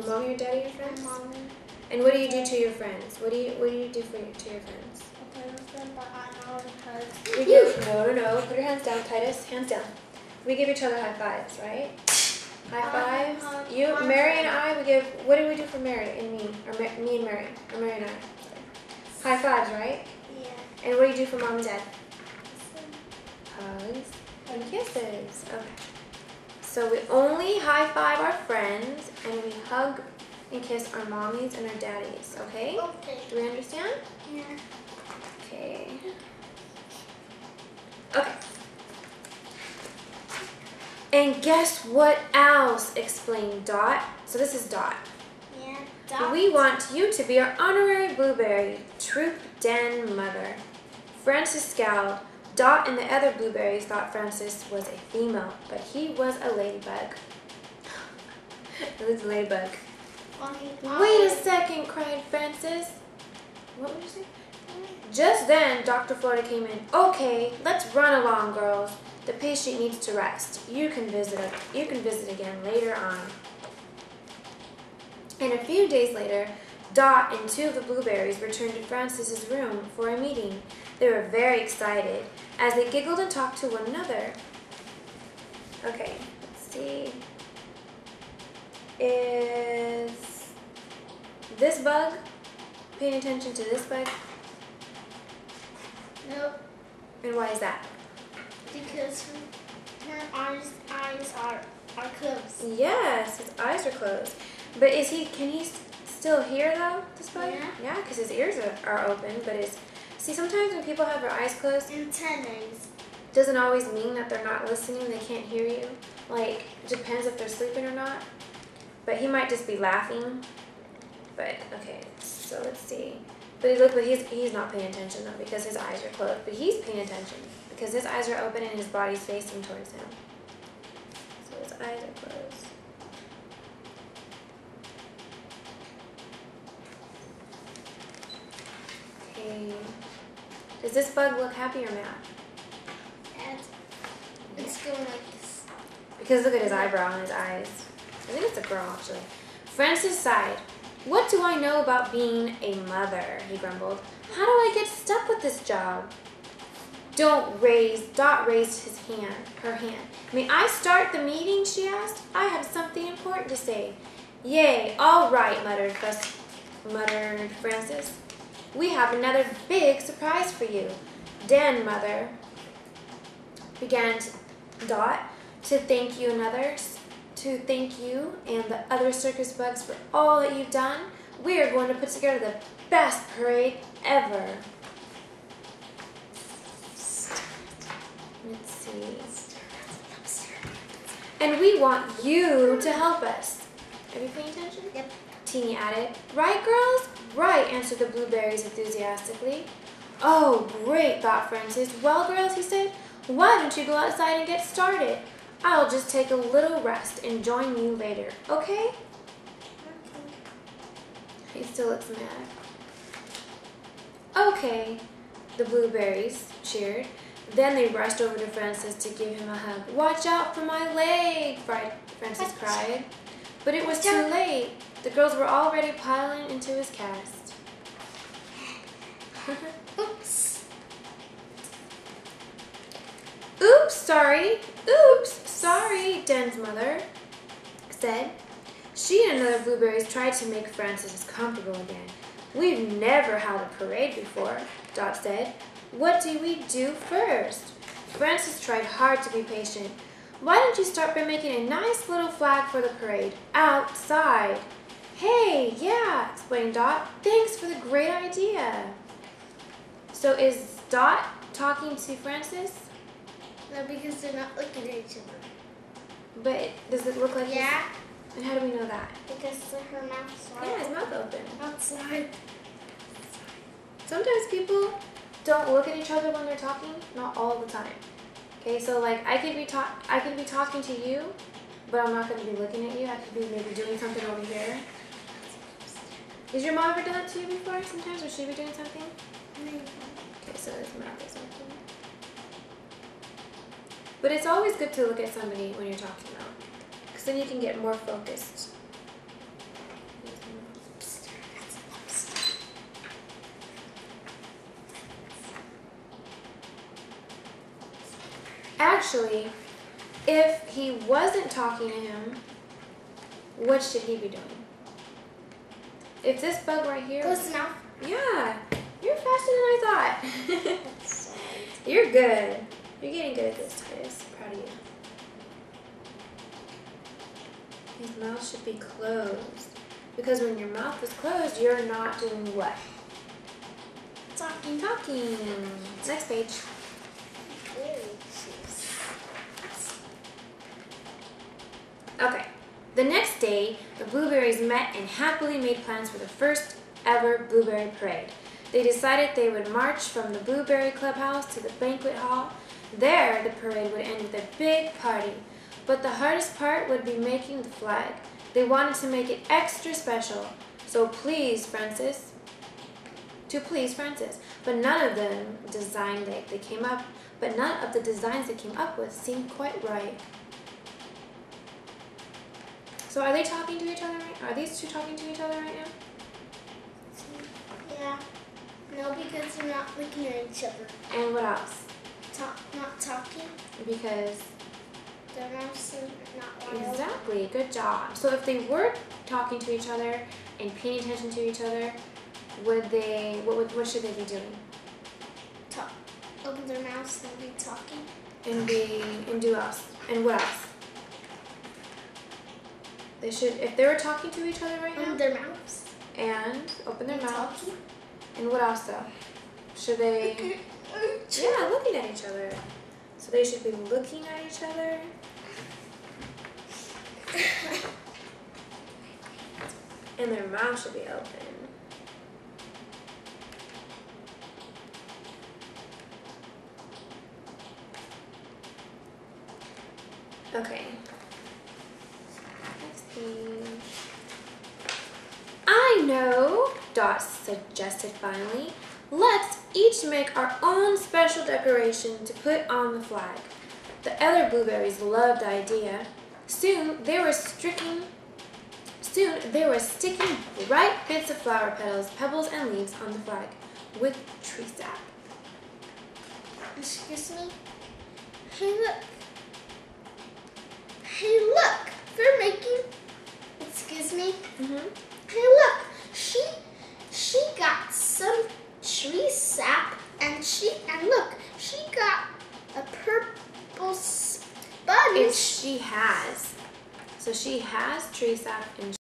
Your mommy, your daddy, your friends? My mommy. And what do you do to your friends? What do you do to your friends? I play with them, but I already heard. We give, no. Put your hands down, Titus. Hands down. We give each other high fives, right? High fives. You, Mary and I, we give, what do we do for Mary and me? Or me and Mary. Or Mary and I. High fives, right? Yeah. And what do you do for mom and dad? Hugs and kisses. Okay. So we only high five our friends and we hug and kiss our mommies and our daddies, okay? Okay. Do we understand? Yeah. Okay. Okay. And guess what else? Explained Dot. So this is Dot. Yeah. Dot. We want you to be our honorary Blueberry Troop Den mother. Francis scowled. Dot and the other blueberries thought Francis was a female, but he was a ladybug. It was a ladybug. Wait a second, cried Francis. What would you say? Just then, Dr. Florida came in. Okay, let's run along, girls. The patient needs to rest. You can visit again later on. And a few days later, Dot and two of the blueberries returned to Francis's room for a meeting. They were very excited as they giggled and talked to one another. Okay, let's see. Is this bug paying attention to this bug? Nope. And why is that? Because her eyes are closed. Yes, his eyes are closed. But can he still hear though, this bug? Yeah. Yeah, because his ears are open, but see, sometimes when people have their eyes closed, Antennas. doesn't always mean that they're not listening, they can't hear you. Like, it depends if they're sleeping or not. But he might just be laughing. But, okay, so let's see. But he's not paying attention though because his eyes are closed. But he's paying attention because his eyes are open and his body's facing towards him. So his eyes are closed. Okay. Does this bug look happy or mad? And it's going like this. Because look at his eyebrow and his eyes. I think it's a girl, actually. Francis sighed. What do I know about being a mother? He grumbled. How do I get stuck with this job? Dot raised her hand. May I start the meeting, she asked. I have something important to say. Yay, all right, muttered Francis. We have another big surprise for you. Den, mother, began Dot, to thank you and the other circus bugs for all that you've done. We are going to put together the best parade ever. Let's see. And we want you to help us. Are you paying attention? Yep. Teeny added. Right, girls? Right, answered the blueberries enthusiastically. Oh, great, thought Francis. Well, girls, he said, why don't you go outside and get started? I'll just take a little rest and join you later, okay? He still looks mad. Okay, the blueberries cheered. Then they rushed over to Francis to give him a hug. Watch out for my leg, Francis cried. But it was too late. The girls were already piling into his cast. Oops. Oops, sorry, Den's mother said. She and another blueberries tried to make Francis comfortable again. We've never held a parade before, Dot said. What do we do first? Francis tried hard to be patient. Why don't you start by making a nice little flag for the parade outside? Hey, yeah, explained Dot. Thanks for the great idea. So is Dot talking to Francis? No, because they're not looking at each other. But does it look like Yeah. And how do we know that? Because her mouth's Yeah, his mouth open. outside. Sometimes people don't look at each other when they're talking, not all the time. Okay, so like I could be talking to you, but I'm not going to be looking at you. I could be maybe doing something over here. Has your mom ever done that to you before? Sometimes, would she be doing something? Okay, so his mouth is open. But it's always good to look at somebody when you're talking though, because then you can get more focused. Actually, if he wasn't talking to him, what should he be doing? If this bug right here... Close enough. Yeah, you're faster than I thought. You're good. You're getting good at this, Chris. Proud of you. His mouth should be closed. Because when your mouth is closed, you're not doing what? Talking. Talking. Next page. Okay. The next day, the blueberries met and happily made plans for the first ever blueberry parade. They decided they would march from the Blueberry Clubhouse to the banquet hall. There, the parade would end with a big party. But the hardest part would be making the flag. They wanted to make it extra special. To please Francis. But none of the designs they came up with seemed quite right. So are they talking to each other right now? Are these two talking to each other right now? Yeah. No, because they're not looking at each other. And what else? Not talking. Because... Their mouths are not wide open. Exactly. Good job. So if they were talking to each other and paying attention to each other, what should they be doing? Talk. Open their mouths and be talking. And do else. And what else? They should, if they were talking to each other right now. Open their mouths. And open their mouths. Talking. And what else though? Should they? Yeah, looking at each other. So they should be looking at each other. And their mouth should be open. Okay. Next page. I know, Dot suggested finally. Let's each make our own special decoration to put on the flag. The other blueberries loved the idea. Soon they were sticking bright bits of flower petals, pebbles, and leaves on the flag with tree sap. Excuse me? Hey, look. Hey, look. They're making... Excuse me? Mm-hmm. Hey, look. She got some tree sap, and look, she got a purple sponge. She has tree sap and